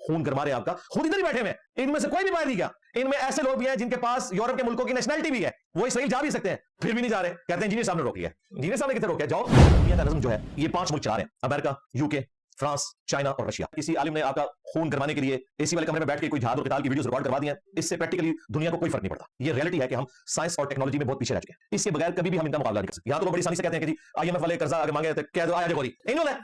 खून गरमा रहे हैं आपका, खुद इधर ही बैठे हुए हैं, इनमें से कोई भी बाहर नहीं गया। इनमें ऐसे लोग भी हैं जिनके पास यूरोप के मुल्कों की नेशनलिटी भी है, वो इसराइल जा भी सकते हैं, फिर भी नहीं जा रहे। कहते हैं इंजीनियर साहब ने रोक लिया। इंजीनियर साहब ने कितने रोके? जाओ। दुनिया का नज़म जो है ये 5 मुल्क चला रहे हैं, अमेरिका, यूके, फ्रांस, चाइना और रशिया। किसी आलिम ने आपका खून करवाने के लिए एसी वाले कमरे में बैठ के कोई जहाद और क़िताल की वीडियोस रिकॉर्ड करवा दी हैं। इससे प्रैक्टिकली दुनिया को कोई फर्क नहीं पड़ता। ये रियलिटी है कि हम साइंस और टेक्नोलॉजी में बहुत पीछे रह चुके हैं। इसके बगैर कभी भी हम इनका मुकाबला नहीं कर सकते। यहां तो लोग बड़ी आसानी से कहते हैं कि जी आईएमएफ वाले कर्जा अगर मांगे तो कह दो आया जो गोरी, इन्होंने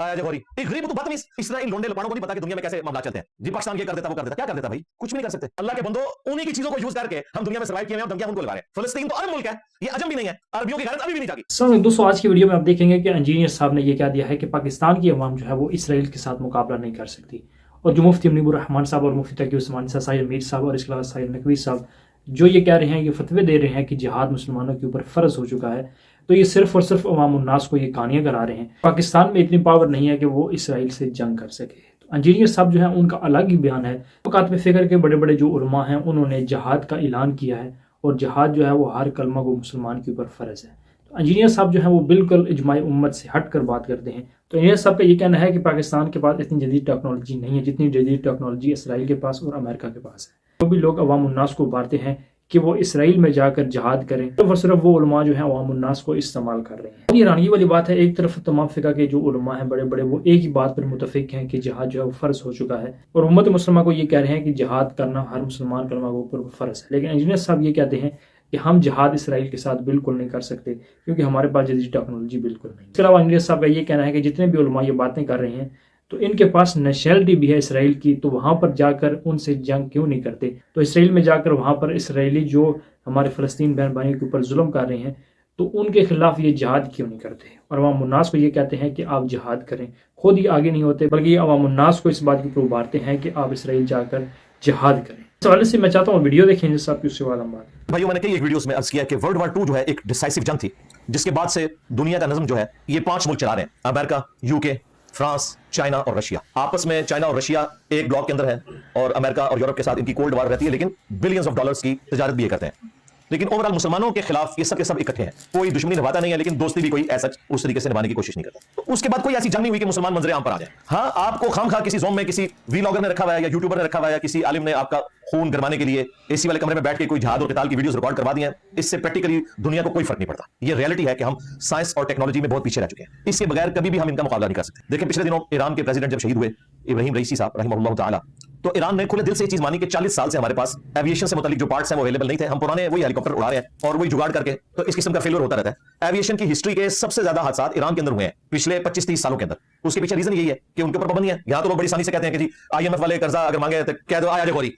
आया जो गोरी, एक गरीब तो बदतमीज। इस तरह इन लोंडे लपाड़ों को नहीं पता कि दुनिया में कैसे मामला चलते हैं। जी पाकिस्तान ये कर देता, वो कर देता, क्या कर देता भाई? कुछ भी नहीं कर सकते। अल्लाह के बंदो, उन्हीं की चीजों को यूज करके हम दुनिया में सर्वाइव किए हैं और धमकियां उनको लगा रहे हैं। फिलिस्तीन तो अरब मुल्क है, ये अजम भी नहीं है, अरबियों की गैरत अभी भी नहीं जागी। दोस्तों आज की वीडियो में आप देखेंगे कि इंजीनियर साहब ने ये क्या दिया है कि पाकिस्तान की अवाम जो है वो इसराइल के साथ मुकाबला नहीं कर सकती। और जो मुफ्ती मुनीबुर रहमान साहब और मुफ्ती तकी उस्मानी साहब, साहिर मीर साहब और इसके अलावा साहिर नकवी साहब जो ये कह रहे हैं, ये फतवे दे रहे हैं कि जिहाद मुसलमानों के ऊपर फ़र्ज हो चुका है, तो ये सिर्फ और सिर्फ अवाम उन्नास को ये कहानियाँ करा रहे हैं। पाकिस्तान में इतनी पावर नहीं है कि वो इसराइल से जंग कर सके। तो इंजीनियर साहब जो है उनका अलग ही बयान है। कातिब फ़िक्र के बड़े बड़े जो उलमा हैं उन्होंने जहाद का ऐलान किया है और जहाद जो है वो हर कलमा को मुसलमान के ऊपर फ़र्ज है। तो इंजीनियर साहब जो है वो बिल्कुल इजमाई उम्मत से हट कर बात करते हैं। तो इंजीनियर साहब का ये कहना है कि पाकिस्तान के पास इतनी जदीद टेक्नोलॉजी नहीं है जितनी जदीद टेक्नोलॉजी इसराइल के पास और अमेरिका के पास है। तो भी लोग अवाम उन्नास को उभारते हैं कि वो इसराइल में जाकर जहाद करें, तो सिर्फ वो उलमा जो है अवाम उन्नास को इस्तेमाल कर रहे हैं। ये हैरानगी वाली बात है, एक तरफ तमाम फ़िक़ा के जो उलमा हैं बड़े बड़े वो एक ही बात पर मुतफ़िक हैं कि जहाद जो है वो फ़र्ज हो चुका है और उम्मत मुस्लिमा को ये कह रहे हैं कि जहाद करना हर मुसलमान कलमा के ऊपर फ़र्ज है। लेकिन इंजीनियर साहब ये कहते हैं कि हम जहाद इसराइल के साथ बिल्कुल नहीं कर सकते क्योंकि हमारे पास जदीद टेक्नोलॉजी बिल्कुल नहीं। इसके अलावा इंजीनियर साहब का ये कहना है कि जितने भी उलमा ये बातें कर रहे हैं तो इनके पास नेशनलिटी भी है इसराइल की, तो वहाँ पर जाकर उनसे जंग क्यों नहीं करते? तो इसराइल में जाकर वहाँ पर इसराइली जो हमारे फ़लस्तीन बहन भाइयों के ऊपर जुल्म कर रहे हैं तो उनके खिलाफ ये जहाद क्यों नहीं करते? और अवाम उन्नास को ये कहते हैं कि आप जहाद करें, खुद ही आगे नहीं होते बल्कि ये अवाम उन्नास को इस बात के ऊपर उभारते हैं कि आप इसराइल जाकर जहाद करें। इस हवाले से मैं चाहता हूँ वीडियो देखें जिससे आपकी उससे बाद हम बात। भाइयों मैंने कई एक वीडियोस में अर्ज किया कि वर्ल्ड वार 2 जो है एक डिसाइसिव जंग थी जिसके बाद से दुनिया का नज़म जो है ये 5 मुल्क चला रहे हैं, अमेरिका, यूके, फ्रांस, चाइना और रशिया। आपस में चाइना और रशिया एक ब्लॉक के अंदर है और अमेरिका और यूरोप के साथ इनकी कोल्ड वार रहती है, लेकिन बिलियंस ऑफ डॉलर्स की तजारत भी ये करते हैं। लेकिन ओवरऑल मुसलमानों के खिलाफ ये सब के सब इकट्ठे हैं, कोई दुश्मनी निभाता नहीं है, लेकिन दोस्ती भी कोई ऐसा उस तरीके से निभाने की कोशिश नहीं करता। तो उसके बाद कोई ऐसी जंग नहीं हुई कि मुसलमान मंजरे आम पर आ जाए। हाँ, आपको खामखा किसी ज़ोम में किसी वीलॉगर ने रखा हुआ है या यूट्यूबर ने रखा हुआ है, किसी आलिम ने आपका खून गरमाने के लिए एसी वाले कमरे में बैठ के कोई जहाद और क़िताल की वीडियोस रिकॉर्ड करवा दी हैं। इससे प्रैक्टिकली दुनिया को कोई फर्क नहीं पड़ता। ये रियलिटी है कि हम साइंस और टेक्नोलॉजी में बहुत पीछे रह चुके हैं। इसके बगैर कभी भी हम इनका मुकाबला नहीं कर सकते। देखिए पिछले दिनों ईरान के प्रेसिडेंट जब शहीद हुए इब्राहिम रईसी साहब रहमतुल्लाह ताला, तो ईरान ने खुले दिल से ये चीज मानी कि 40 साल से हमारे पास एविएशन से मुतालिक जो पार्ट्स हैं वो अवेलेबल नहीं थे, हम पुराने वही हेलीकॉप्टर उड़ा रहे हैं और वही जुगाड़ करके, तो इस किस्म का फेलियर होता रहता है। एविएशन की हिस्ट्री के सबसे ज्यादा हादसा ईरान के अंदर हुए हैं पिछले 25-30 सालों के अंदर। उसके पीछे रीजन यही है कि उनके ऊपर पाबंदी है। यहां तो लोग बड़ी आसानी से कहते हैं कि जी आईएमएफ वाले कर्जा अगर मांगे तो कह दो आया जो गोरी,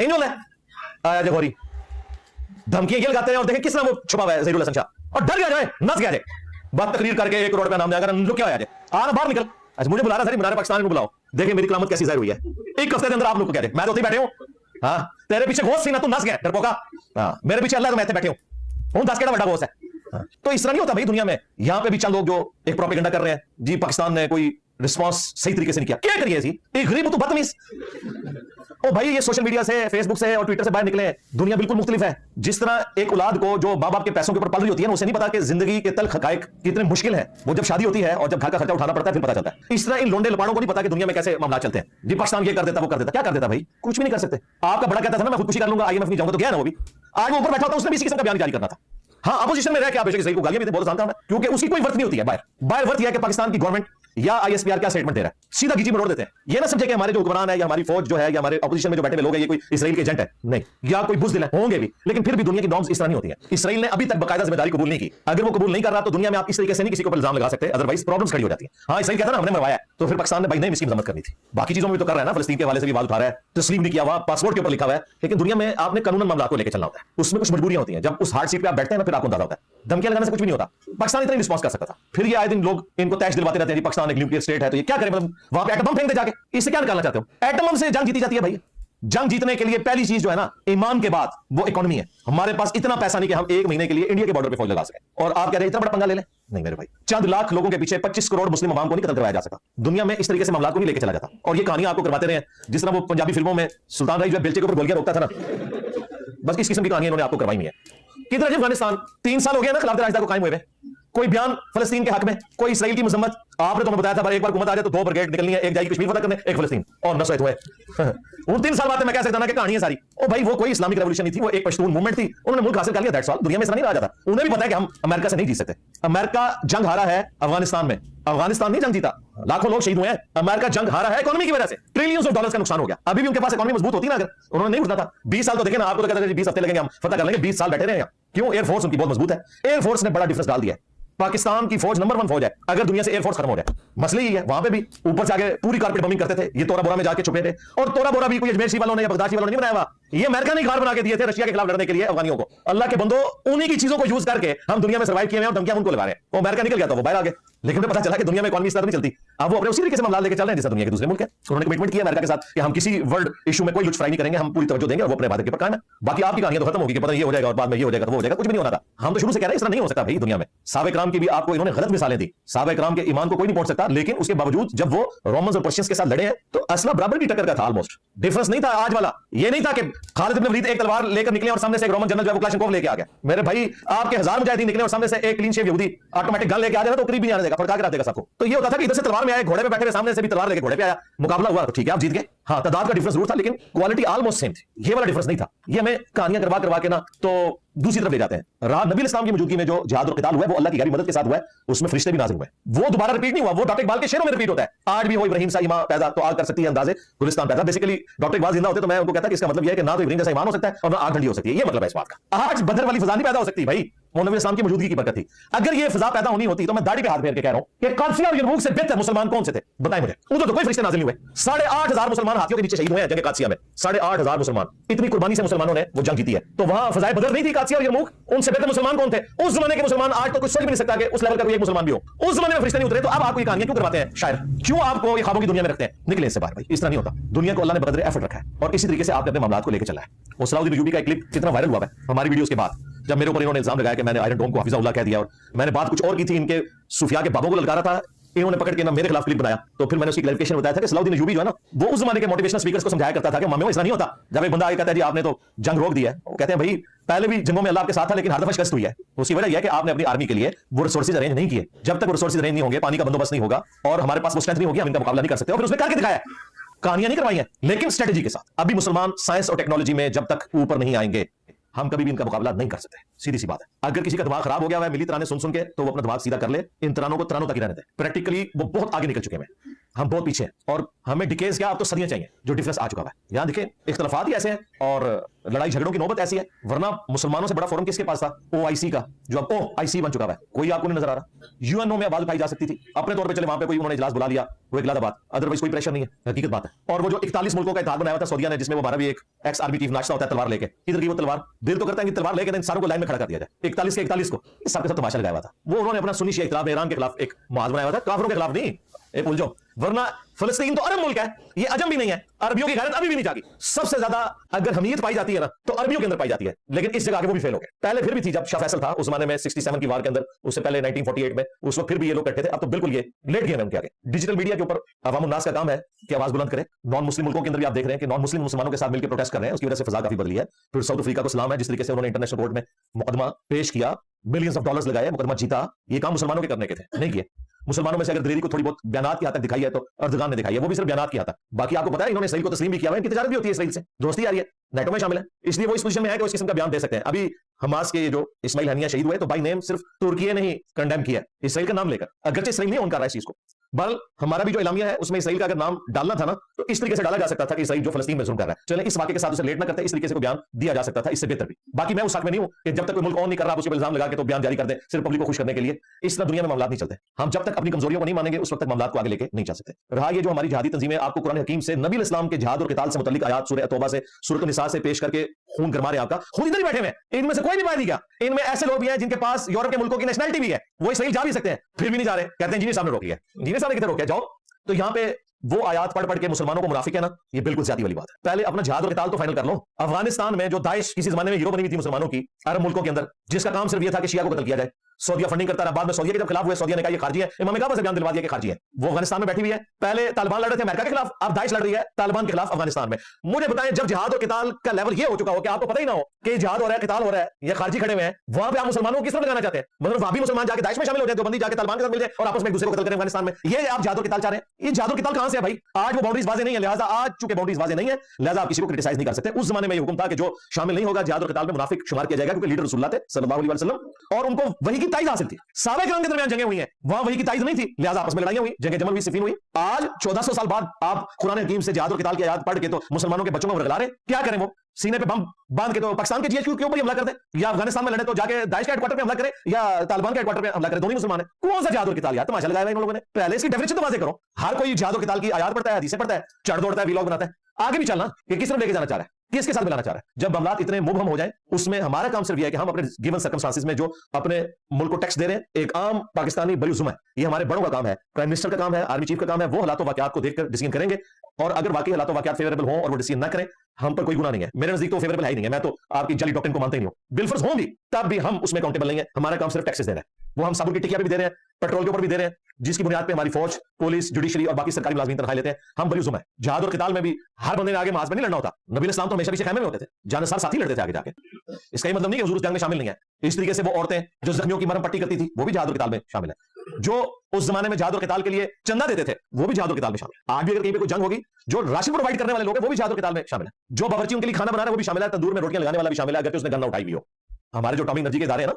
इन्होंने आया जो गोरी, धमकियां ये लगाते हैं और देखें किस तरह वो छुपा हुआ है ज़हीरुल हसन शाह, और डर गया जाए, नस गया जाए, बात तकरीर करके 1 करोड़ रुपया नाम देगा, लुक क्या आ जाए, आना बाहर निकल। अच्छा मुझे बुला रहा था, मीनार पाकिस्तान को बुलाओ, देखें मेरी कलामत कैसी जाहिर हुई है। एक हफ्ते के अंदर आप लोग को कह रहे मैं तो उधर बैठे हूं, हाँ तेरे पीछे घोष थी ना, तू नस गया डरपोका, हाँ मेरे पीछे अल्लाह तो मैं बैठे हूं 10 केड़ा बड़ा घोष है। हाँ। तो इस तरह नहीं होता भाई दुनिया में। यहां पे भी चंद लोग जो एक प्रोपेगेंडा कर रहे हैं जी पाकिस्तान ने कोई रिस्पांस सही तरीके से नहीं किया, क्या करिए जी, एक गरीब तो बदतमीज। ओ भाई ये सोशल मीडिया से, फेसबुक से और ट्विटर से बाहर निकले, दुनिया बिल्कुल मुख्तलिफ है। जिस तरह एक औलाद को जो मां बाप के पैसों के ऊपर पल रही होती है ना, उसे नहीं पता कि जिंदगी के तल्ख हकायक कितने मुश्किल है, वो जब शादी होती है और जब घर का खर्चा उठाना पड़ता है फिर पता चलता है। इस तरह इन लोंडे लपाड़ों को नहीं पता कि दुनिया में कैसे मामला चलते हैं। जी पाकिस्तान ये कर देता, वो कर देता, क्या कर देता भाई? कुछ भी नहीं कर सकते। आपका बड़ा कहता था ना मैं खुदकुशी कर लूंगा, आईएमएफ नहीं जाऊंगा, तो गया ना वो भी, आज वो ऊपर बैठा होता, उसने भी इसी किस्म का बयान जारी करना था। हाँ अपोजिशन में रह के आप बेशक इसराइल को गालियां भी बहुत जानता हूं मैं, क्योंकि उसकी कोई वर्थ नहीं होती है। बाहर वर्थ यह है कि पाकिस्तान की गवर्नमेंट या आईएसपीआर क्या स्टेटमेंट दे रहा है, सीधा घीची में रोड देते हैं। ये ना समझे कि हमारे जो हुक्मरान है या हमारी फौज जो है या हमारे ऑपोजिशन में जो बैठे हुए लोग हैं ये कोई इसराइल के एजेंट है, नहीं, या कोई बुज़दिल है, होंगे भी, लेकिन फिर भी दुनिया की नॉर्म्स इस तरह नहीं होती है। इसराइल ने अभी तक बाकायदा जिम्मेदारी कबूल नहीं की। अगर वो कबूल नहीं कर रहा तो दुनिया में आप इस तरीके से नहीं किसी को इल्जाम लगा सकते, अदरवाइज प्रॉब्लम्स खड़ी हो जाती है। हाँ इसराइल कहता ना हमने मरवाया, तो फिर पाकिस्तान ने भाई नहीं इसकी मजम्मत करनी थी। बाकी चीजों में भी तो कर रहा है ना, फलस्तीन के हवाले से भी बात उठा रहा है, तस्लीम नहीं किया हुआ, पासपोर्ट के ऊपर लिखा हुआ है, लेकिन दुनिया में आपने कानूनन मामला को लेकर चलना होता है, उसमें कुछ मजबूरियां होती हैं। जब उस हार्ड सीट पे आप बैठते हैं ना फिर आपको अंदाजा होता है, धमकियां लगाने से कुछ भी नहीं होता। पाकिस्तान इतना रिस्पांस कर सकता था, फिर ये आए दिन लोग इनको तैश दिलवाते रहते हैं पाकिस्तान एक न्यूक्लियर स्टेट है तो ये क्या करे, मतलब वहां पे एटम बम फेंक दे जाके, इससे क्या निकालना चाहते हो? एटम बम से जंग जीती जाती है भाई। जंग जीतने के लिए पहली चीज जो है ना ईमान के बाद वो इकोनॉमी है। हमारे पास इतना पैसा नहीं कि हम 1 महीने के लिए इंडिया के बॉर्डर पे फौज लगा सकें, और आप कह रहे हैं इतना बड़ा पंगा ले लें? नहीं मेरे भाई, चंद लाख लोगों के पीछे 25 करोड़ मुस्लिम अवाम को नहीं कत्ल करवाया जा सकता। दुनिया में इस तरीके से मामला को नहीं लेके चला जाता। और ये कहानियां आपको करवाते रहे, जिस तरह वो पंजाबी फिल्मों में सुल्तान राय जो बेलचे के ऊपर गोलियां रोकता था ना, बस इस किस्म की कहानियां इन्होंने आपको करवाई हुई है। किधर अफगानिस्तान 3 साल हो गया ना खिलाफत राजदा को कायम हुए, कोई बयान फलस्तीन के हक में, कोई इसराइल की मजम्मत, आपने तो हमें बताया था एक बार हुकूमत आ जाए तो 2 ब्रिगेड निकलनी है, एक जाएगी कश्मीर फतह करने, एक फिलिस्तीन और नसरत हुए। उन 3 साल बाद मैं कह सकता ना कि कहानी है सारी। ओ भाई वो कोई इस्लामिक रेवोल्यूशन नहीं थी, वो एक पश्तून मूवमेंट थी, उन्होंने मुल्क हासिल कर लिया, दैट्स ऑल। दुनिया में इस तरह नहीं रहा जाता। उन्हें भी पता है कि हम अमेरिका से नहीं जीत सकते। अमेरिका जंग हारा है अफगानिस्तान में, अफगानिस्तान नहीं जंग जीता, लाखों लोग शहीद हुए हैं। अमेरिका जंग हारा है इकोनॉमी की वजह से, ट्रिलियंस ऑफ डॉलर्स का नुकसान हो गया। अभी भी उनके पास इकोनॉमी मजबूत होती ना, अगर उन्होंने नहीं उठना था 20 साल तो देखे ना, आपको तो कहते थे 20 हफ्ते लगेंगे हम फतह कर लेंगे, 20 साल बैठे रहे हैं। क्यों? एयरफोर्स उनकी बहुत मजबूत है। एयरफोर्स ने बड़ा डिफरेंस डाल दिया है। पाकिस्तान की फौज नंबर 1 फौज है, अगर दुनिया से एयरफोर्स खत्म हो जाए, मसले ही है। वहां पे भी ऊपर से आगे पूरी कारपेट बमिंग करते थे, ये तोरा बोरा में जाके छुपे थे। और तोरा बोरा भी कोई अजमेर वालों ने या बगदादी वालों ने नहीं बनाया हुआ, ये अमेरिका ने घर बना के दिए थे रशिया के खिलाफ लड़ने के लिए अफगानियों को। अल्लाह के बंदो, उन्हीं की चीजों को यूज करके हम दुनिया में सर्वाइव किए हैं और धमकियां उनको लगा रहे हैं। वो अमेरिका निकल गया था, वो बाहर आ गया, लेकिन उन्हें पता चला कि दुनिया में इकोनॉमी इस तरह नहीं चलती। अब वो अपने उसी तरीके से मामला लेके चल रहे हैं जैसा दुनिया के दूसरे मुल्क है। उन्होंने कमिटमेंट किया अमेरिका के साथ कि हम किसी वर्ल्ड इशू में कोई लुच फ्राई नहीं करेंगे, हम पूरी तवज्जो देंगे और वो अपने वादे के पर कायम है। बाकी आपकी कहानियां तो खत्म होगी कि पता नहीं ये हो जाएगा और बाद में ये हो जाएगा, वो हो जाएगा, कुछ भी नहीं होना था। हम तो शुरू से कह रहे हैं इस तरह नहीं हो सकता भाई दुनिया में। साहबे किराम की भी आपको इन्होंने गलत मिसालें दी। साहबे किराम के ईमान को कोई नहीं पहुंच सकता, लेकिन उसके बावजूद जब वो रोमन्स और पर्शियंस के साथ लड़े हैं तो असला बराबर की टक्कर का था, ऑलमोस्ट। डिफरेंस नहीं था आज वाला। ये नहीं था कि खालिद इब्न वलीद एक तलवार लेकर निकले और सामने से एक रोमन जनरल जो है क्लाशनकोव लेके आ गया। मेरे भाई आपके 1000 मुजाहिदीन निकले और सामने से एक क्लीन शेव यहूदी ऑटोमेटिक गन लेके आ जाए तो करीब नहीं आने देगा, फड़का के रख देगा सबको। तो ये होता था कि इधर से तलवार में आए, घोड़े पे बैठे हुए, सामने से भी तलवार लेके घोड़े पे आया, मुकाबला हुआ तो ठीक है आप जीत गए। हाँ, तादाद का डिफरेंस जरूर था लेकिन क्वालिटी ऑलमोस्ट सेम थी। ये वाला डिफरेंस नहीं था। ये हमें कहानियां करवा करवा के ना तो दूसरी तरफ ले जाते हैं। राह नबी इस्लाम की मौजूदगी में जो जिहाद और क़िताल हुआ है वो अल्लाह की गहरी मदद के साथ हुआ है, उसमें फरिश्ते भी नाज़िल हुए। वो दोबारा रिपीट नहीं हुआ, वो डॉक्टर इकबाल के शेरों में रिपीट होता है। आज भी वो इब्राहिम सा ईमान पैदा तो आग कर सकती है, अंदाजे गुलिस्तान पैदा। बेसिकली डॉक्टर इकबाल जिंदा होते तो मैं उनको कहता कि इसका मतलब यह है कि ना तो इब्राहिम जैसा ईमान हो सकता है और ना आग ठंडी हो सकती है। ये मतलब है इस बात का। आज बदर वाली फिजा नहीं पैदा हो सकती भाई, वो नबी इस्लाम की मौजूदगी की बरकत थी। अगर ये फिजा पैदा होनी होती तो मैं दाढ़ी पे हाथ फेर के कह रहा हूं कि कादसिया और यरमूक से बेहतर मुसलमान कौन से थे बताएं मुझे। उधर तो कोई फरिश्ते नाज़िल नहीं हुए। 8,500 मुसलमान हाथियों के नीचे शहीद हुए हैं जंग कादसिया में। 8,500 मुसलमान, इतनी कुर्बानी से मुसलमानों ने वो जंग जीती है। तो वहां फजाए बदर नहीं थी कादसिया और यरमूक, उनसे बेहतर मुसलमान कौन थे? उस जमाने के मुसलमान आज तो कुछ सोच भी नहीं सकता कि उस लेवल का कोई एक मुसलमान भी हो। उस जमाने में फरिश्ते नहीं उतरे, तो अब आपको ये कहानियां क्यों करवाते हैं शायर? क्यों आपको ये ख्वाबों की दुनिया में रखते हैं? निकले इससे बाहर भाई, इस तरह नहीं होता। दुनिया को अल्लाह ने बकदर एफर्ट रखा है और इसी तरीके से आपने अपने मामलात को लेकर चला है। वो सलाउद्दीन अय्यूबी का एक क्लिप कितना वायरल हुआ है हमारी वीडियोस के बाद, जब मेरे ऊपर इन्होंने इल्जाम लगाया कि मैंने आयरन डोम को हफीज़ुल्लाह कह दिया और मैंने बात कुछ और की थी, इनके सूफिया के बाबों को ललकारा था, इन्होंने पकड़ के ना मेरे खिलाफ क्लिप बनाया। तो फिर मैंने उसकी क्लैरिफिकेशन बताया था कि सलाउद्दीन अय्यूबी जो है ना, वो उस जमाने के मोटिवेशनल स्पीकर्स को समझाया करता था कि मामलों ऐसा नहीं होता। जब एक बंदा आगे कहता है जी आपने तो जंग रोक दिया है, वो कहते हैं भाई पहले भी जंगों में अल्लाह आपके साथ था लेकिन हर दफा शिकस्त हुई है। उसकी वजह यह है कि आपने अपनी आर्मी के लिए वो रिसोर्सेज अरेंज नहीं किए। जब तक वो रिसोर्सेज अरेंज नहीं होंगे, पानी का बंदोबस्त नहीं होगा और हमारे पास वो स्ट्रेंथ नहीं होगी, हम इनका मुकाबला नहीं कर सकते। और फिर उसमें करके दिखाया, कहानियां नहीं करवाई हैं लेकिन स्ट्रेटेजी के साथ। अभी मुसलमान साइंस और टेक्नोलॉजी में जब तक ऊपर नहीं आएंगे हम कभी भी इनका मुकाबला नहीं कर सकते। सीधी सी बात है। अगर किसी का दिमाग खराब हो गया है मिली तराने सुन सुन के, तो वो अपना दिमाग सीधा कर ले, इन तरानों को तरानों तक ही रहने दे। प्रैक्टिकली वो बहुत आगे निकल चुके हैं, हम बहुत पीछे हैं और हमें डिकेज क्या, अब तो सदियां चाहिए जो डिफरेंस आ चुका है। यहां देखें इख्तलाफात ही ऐसे हैं और लड़ाई झगड़ों की नौबत ऐसी है, वरना मुसलमानों से बड़ा फोरम किसके पास था? OIC का, जो अब OIC बन चुका है। कोई आपको नहीं नजर आ रहा। UNO में आवाज उठाई जा सकती थी अपने तौर पे, चले वहां पे कोई उन्होंने इजलास बुला लिया, वो इकलादाबाद, अदरवाइज कोई प्रेशर नहीं है, हकीकत बात है। और वो जो 41 मुल्कों का इत्तेहाद बनाया हुआ था सऊदीया ने, जिसमें वो हमारा भी एक एक्स आर्मी चीफ नाचता होता है तलवार लेके, इधर की वो तलवार, दिल तो करता है कि तलवार लेके इन सारों को लाइन में खड़ा कर दिया जाए, 41 के 41 को। इस सबके साथ तमाशा लगाया हुआ था। वो उन्होंने अपना सुन्नी शिया इख्तिलाफ ईरान के खिलाफ एक मुआहदा बनाया हुआ था, काफिरों के खिलाफ नहीं, एक भूल जाओ। वरना फिलिस्तीन तो अरब मुल्क है, ये अजम भी नहीं है। अरबियों की गैरत अभी भी नहीं जागी। सबसे ज्यादा अगर हमीयत पाई जाती है ना तो अरबियों के अंदर पाई जाती है, लेकिन इस जगह आगे वो भी फेल हो गए। पहले फिर भी थी, जब शाह फैसल था उस जमाने में 67 की वार के अंदर, उससे पहले 1948 में, उस वक्त फिर भी ये लोग करते थे। अब तो बिल्कुल ये लेट गए हैं उनके आगे। डिजिटल मीडिया के ऊपर अवामुन्नास का काम है कि आवाज बुलंद करे। नॉन मुस्लिम मुल्कों के अंदर भी आप देख रहे हैं कि नॉन मुस्लिम मुसलमानों के साथ मिलकर प्रोटेस्ट कर रहे हैं, उसकी वजह से फिजा काफी बदली है। फिर साउथ अफ्रीका को सलाम है, जिस तरीके से उन्होंने इंटरनेशनल कोर्ट में मुकदमा पेश किया, बिलियंस ऑफ डॉलर्स लगाए, मुकदमा जीता। ये काम मुसलमानों के करने के थे, नहीं किए। मुसलमानों में से अगर दिलेरी को थोड़ी बहुत बयानात की हद तक दिखाई है तो अर्दगान ने दिखाई है, वो भी सिर्फ बयानात की हद तक। बाकी आपको पता है इन्होंने इसराइल को तस्लीम भी किया है, इनकी तिजारत भी होती है इसराइल से, दोस्ती आ रही है, नेटो में शामिल है, इसलिए वो इस पोजीशन में है कि इस किस्म का बयान दे सकते हैं। अभी हमास के जो इस्माइल हनिया शहीद हुए तो बाई नेम सिर्फ तुर्की ने ही कंडेम किया इसराइल का नाम लेकर, अगरचे इसराइल नहीं ऑन कर रहा है इस चीज को। बल हमारा भी जो इलामिया है उसमें इसराइल का अगर नाम डालना था ना तो इस तरीके से डाला जा सकता था कि इसराइल जो फलस्तीन में जुल्म कर रहा है, चले इस वाक़े के साथ उसे लेट ना करते, इस तरीके से को बयान दिया जा सकता था, इससे बेहतर भी। बाकी मैं उस हक में नहीं हूं कि जब तक कोई मुल्क ऑन नहीं कर रहा आप उसके इल्जाम लगा के तो बयान जारी कर दे सिर्फ पब्लिक को खुश करने के लिए। इस तरह दुनिया में मामला नहीं चलते। हम जब तक अपनी कमजोरियों को नहीं मानेंगे उस वक्त तक मामला को आगे लेके नहीं चल सकते। रहा ये जो हमारी जिहादी तंजीमें आपको कुरान हकीम से नबी इस्लाम के जिहाद और क़िताल से मुतल्लिक आयात सूरह तौबा से, सूरह निसा से पेश करके खून गरमा रहे हैं आपका, खुद इधर ही बैठे हुए हैं, इनमें से कोई भी बात नहीं किया। इनमें ऐसे लोग भी हैं जिनके पास यूरोप के मुल्कों की नेशनलिटी भी है, वो इसराइल जा भी सकते हैं, फिर भी नहीं जा रहे, कहते हैं इंजीनियर साहब ने रोकी है। इंजीनियर साहब ने कितने रोके, जाओ। तो यहाँ पे वो आयात पढ़ पढ़ के मुसलमानों को मुनाफिक है ना, ये बिल्कुल ज्यादा वाली बात है। पहले अपना जिहाद और क़िताल तो फाइनल कर लो। अफगानिस्तान में जो दाइश किसी जमाने में हीरो बनी हुई थी मुसलमानों की, अरब मुल्कों के अंदर, जिसका काम सिर्फ ये था कि शिया को कत्ल किया जाए, सऊदीया फंडिंग करता रहा, बाद में सऊदीया के जब खिलाफ हुए, सऊदीया ने कहा ये खारजी है, इमाम काबा से बयान दिलवा दिया कि खारजी है। वो अफगानिस्तान में बैठी हुई है, पहले तालिबान लड़ रहे थे अमेरिका के खिलाफ, अब दाइश लड़ रही है तालिबान के खिलाफ अफगानिस्तान में। मुझे बताएं, जब जिहाद और किताल का लेवल ये हो चुका हो कि आपको पता ही ना हो कि जिहाद हो रहा है, किताल हो रहा है, ये खारजी खड़े हुए हैं, वहां पे आप मुसलमानों को किस तरह लगाना चाहते हैं? मतलब वहां भी मुसलमान जाके दाइश में शामिल हो जाए, देवबंदी जाके तालिबान के साथ मिल जाए और आपस में एक दूसरे को कत्ल करें अफगानिस्तान में। ये आप जिहाद और किताल चाह रहे हैं? ये जिहाद और किताल कहां से है भाई? आज वो बाउंड्रीज वाजे नहीं है, लिहाजा आज चूंकि बाउंड्रीज वाजे नहीं है, लिहाजा आप किसी को क्रिटिसाइज नहीं कर सकते। उस जमाने में ये हुक्म था कि जो शामिल नहीं होगा जिहाद और किताल में मुनाफिक शुमार किया जाएगा, क्योंकि लीडर रसूलुल्लाह थे सल्लल्लाहु अलैहि वसल्लम और उनको वही की ताईद हासिल थी। सहाबा किराम के दरमियान जंगें हुई हैं, वहां वही की ताईद नहीं थी, लिहाजा आपस में लड़ाइयां हुई, जंगे जमल हुई, सिफीन हुई। आज 1400 साल बाद आप कुरान हकीम से जिहाद और किताल की आयत पढ़ के तो मुसलमानों के बच्चों को वर्गला रहे हैं। क्या करें? वो सीने पे बम बांध के तो पाकिस्तान के जीएचक्यू के ऊपर हमला कर दे, या अफगानिस्तान में लड़े तो जाके दाइश के हेडक्वार्टर पे हमला करे या तालिबान के हेडक्वार्टर पे हमला करे, दोनों मुसलमान है। कौन सा जिहाद और किताल? यार तमाशा लगाया इन लोगों ने। पहले इसकी डेफिनेशन तो वाज़ेह करो। हर कोई जिहाद और किताल की आयत पढ़ता है, हदीसें पढ़ता है, चढ़ दौड़ता है, वीलॉग बनाता है, आगे भी चलना कि किस तरफ लेके जाना चाह रहा है, किसके साथ मिलाना चाह रहा है। जब मामलात इतने मुबहम हो जाए, उसमें हमारा काम सिर्फ यह है कि हम अपने गिवन सर्कमस्टांसेस में जो अपने मुल्क को टैक्स दे रहे हैं, एक आम पाकिस्तानी बरीउज़्ज़ुमा है, ये हमारे बड़ों का काम है, प्राइम मिनिस्टर का काम है, आर्मी चीफ का काम है, वो हालात वाकयात को देखकर डिसीजन करेंगे। और अगर वाकई हालात वाकयात फेवरेबल हो और वो डिसीजन ना करें, हम पर कोई गुनाह नहीं है। मेरे नजदीक तो फेवरेबल है ही नहीं है, मैं तो आपकी जली डॉक्ट्रिन को मानता ही नहीं हूं। बिलफर्ज होंगी तब भी हम उसमें अकाउंटेबल नहीं है। हमारा काम सिर्फ टैक्सेस देना है। वो हम साबुन की टिकिया भी दे रहे हैं, पेट्रोल के ऊपर भी दे रहे हैं, जिसकी बुनियाद पे हमारी फौज, पुलिस, जुडिशरी और बाकी सरकारी मुलाजमीन तनख्वाह लेते हैं। हम बरीउज़्ज़ुमा है। जिहाद और किताल में भी हर बंदे ने आगे मास में नहीं लड़ना होता। नबी इस्लाम तो हमेशा पीछे खैमे में होते थे, जानसार साथी लड़ते थे आगे जाके। इसका ये मतलब नहीं कि हुजूर उस जंग में शामिल नहीं है। इस तरीके से वो औरतें जो जख्मियों की मरहम पट्टी करती थी, वो भी जिहाद और किताल में शामिल है। जो उस जमाने में जिहाद और किताल के लिए चंदा देते थे, वो भी जिहाद और किताल में शामिल है। आज भी अगर कहीं पे कोई जंग होगी, जो राशन प्रोवाइड करने वाले लोग हैं, वो भी जिहाद और किताल में शामिल है। जो बावर्ची उनके लिए खाना बना रहा है, वो भी शामिल है। तंदूर में रोटियां लगाने वाला भी शामिल है, अगर उसने गन ना उठाई हुई हो। हमारे जो एटॉमिक एनर्जी के इदारे हैं ना,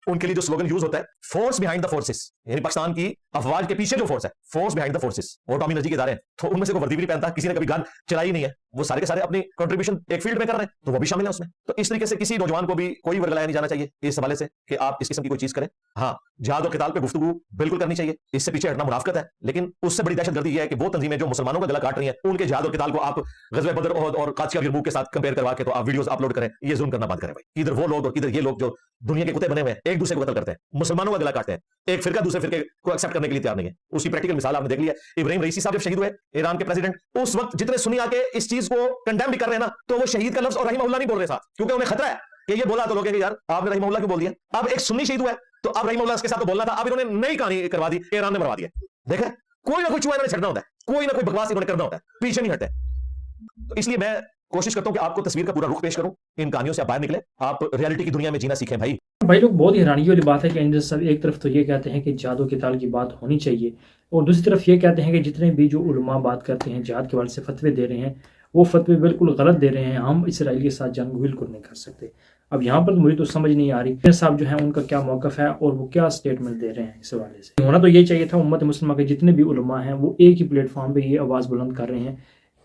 उनके लिए जो स्लोगन यूज होता है, फोर्स बिहाइंड द फोर्सेस, यानी पाकिस्तान की अफवाज के पीछे जो फोर्स है, फोर्स बिहाइंड द फोर्सेस, वो एटॉमिक एनर्जी के इदारे हैं। तो उनमें से कोई वर्दी भी नहीं पहनता, किसी ने कभी गन चलाई नहीं है, वो सारे के सारे अपनी कंट्रीब्यूशन एक फील्ड में कर रहे हैं, तो वो भी शामिल है उसमें। तो इस तरीके से किसी नौजवान को भी कोई वर्गलाया नहीं जाना चाहिए इस हवाले से कि आप इस किस्म की कोई चीज करें। हाँ, जिहाद और किताल पे गुफ्तगू बिल्कुल करनी चाहिए, इससे पीछे हटना मुनाफिकत है। लेकिन उससे बड़ी दहशतगर्दी यह है कि वो तंजीमें जो मुसलमानों का गला काट रही हैं, उनके जिहाद और किताल को आप ग़ज़वे बदर और कादसिया यरमूक के साथ कंपेयर करवा के तो आप वीडियोस अपलोड करें, ये जुल्म करना बंद करें भाई। इधर वो लोग और इधर ये लोग जो दुनिया के कुत्ते बने हुए हैं, एक दूसरे को कत्ल करते हैं, मुसलमानों का गला काटते हैं, एक फिरका दूसरे फिरके को एक्सेप्ट करने के लिए तैयार नहीं है। उसकी प्रैक्टिकल मिसाल आपने देख लिया। इब्राहिम रईसी साहब जब शहीद हुए, ईरान के प्रेसिडेंट, उस वक्त जितने सुन्नी आके इस चीज को कंडेम भी कर रहे हैं ना, तो वो शहीद का लफ्ज और रहीमहुल्लाह नहीं बोल रहे साथ, क्योंकि उन्हें खतरा है कि ये बोला तो लोग यार आपने रहीमहुल्लाह क्यों बोल दिया। अब एक सुन्नी शहीद हुआ है, तो अब रहीमहुल्लाह के साथ तो बोलना था, अब इन्होंने नई कहानी करवा दी, ईरान ने मरवा दिया। देखा, कोई ना कोई चुआ इन्होंने छड़ना होता है, कोई ना कोई बकवास इन्होंने करना होता है, पीछे नहीं हटते। तो इसलिए मैं कोशिश करता हूं कि आपको तस्वीर का पूरा रुख पेश करूं, इन कहानियों से आप बाहर निकले, आप रियलिटी की दुनिया में जीना सीखें भाई। भाई लोग बहुत ही हैरानी वाली बात है कि इंद्र साहब एक तरफ तो ये कहते हैं कि जिहाद और किताल की बात होनी चाहिए, और दूसरी तरफ ये कहते हैं कि जितने भी जो उलमा बात करते हैं जिहाद के हवाले से फतवे दे रहे हैं, वो फतवे बिल्कुल गलत दे रहे हैं, हम इसराइल के साथ जंग बिल्कुल नहीं कर सकते। अब यहाँ पर मुझे तो समझ नहीं आ रही इंद्र साहब जो है उनका क्या मौकफ है और वो क्या स्टेटमेंट दे रहे हैं इस हवाले से। होना तो ये चाहिए था, उम्मत मुस्लिमा के जितने भी उलमा हैं वो एक ही प्लेटफॉर्म पर ये आवाज़ बुलंद कर रहे हैं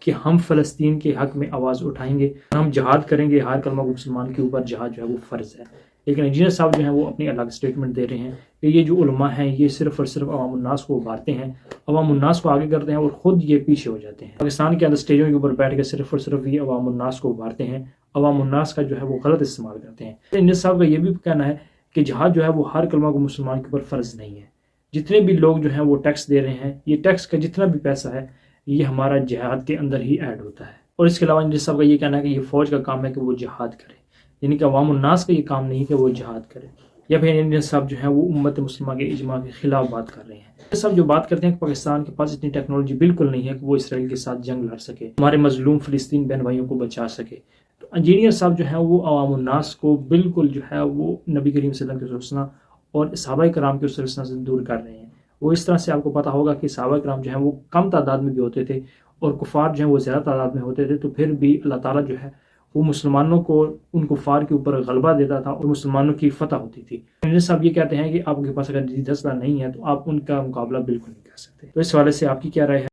कि हम फ़लस्तीन के हक़ में आवाज़ उठाएंगे, हम जिहाद करेंगे, हर कलमा मुसलमान के ऊपर जिहाद जो है वो फ़र्ज़ है। लेकिन इंजीनियर साहब जो हैं वो अपनी अलग स्टेटमेंट दे रहे हैं कि ये जो उलमा हैं ये सिर्फ़ और सिर्फ अवाम उन्नास को उभारते हैं, अवाम उन्नास को आगे करते हैं और ख़ुद ये पीछे हो जाते हैं। पाकिस्तान के अंदर स्टेजों के ऊपर बैठ कर सिर्फ़ और सिर्फ ये अवाम उन्नास को उभारते हैं, अवाम उन्नास का जो है वो गलत इस्तेमाल करते हैं। इंजीनियर साहब का ये भी कहना है कि जिहाद जो है वो हर कलमा को मुसलमान के ऊपर फ़र्ज़ नहीं है। जितने भी लोग जो हैं वो टैक्स दे रहे हैं, ये टैक्स का जितना भी पैसा है ये हमारा जिहाद के अंदर ही ऐड होता है। और इसके अलावा इंजीनियर साहब का ये कहना है कि ये फ़ौज का काम है कि वो जिहाद करे, यानी कि अवाम उन्नास का ये काम नहीं कि वो जिहाद करे। या फिर इंडियन साहब जो है वो उम्मत मुस्लिमा के इजमा के खिलाफ बात कर रहे हैं। सब जो बात करते हैं कि पाकिस्तान के पास इतनी टेक्नोलॉजी बिल्कुल नहीं है कि वो इसराइल के साथ जंग लड़ सके, हमारे मजलूम फ़लस्तीन बहन भाइयों को बचा सके। तो इंजीनियर साहब जो है वो अवाम उन्नास को बिल्कुल जो है वो नबी करीम सल्लल्लाहु अलैहि वसल्लम और सहाबा कराम के उस रस्ना से दूर कर रहे हैं। वो इस तरह से आपको पता होगा कि सहाबा कराम जो है वो कम तादाद में भी होते थे और कुफार जो है वो ज़्यादा तादाद में होते थे, तो फिर भी अल्लाह ताला जो है वो मुसलमानों को उन कुफार के ऊपर गलबा देता था और मुसलमानों की फतह होती थी। इंजीनियर साहब ये कहते हैं कि आपके पास अगर जदीद असलहा नहीं है तो आप उनका मुकाबला बिल्कुल नहीं कर सकते। तो इस हवाले से आपकी क्या राय है?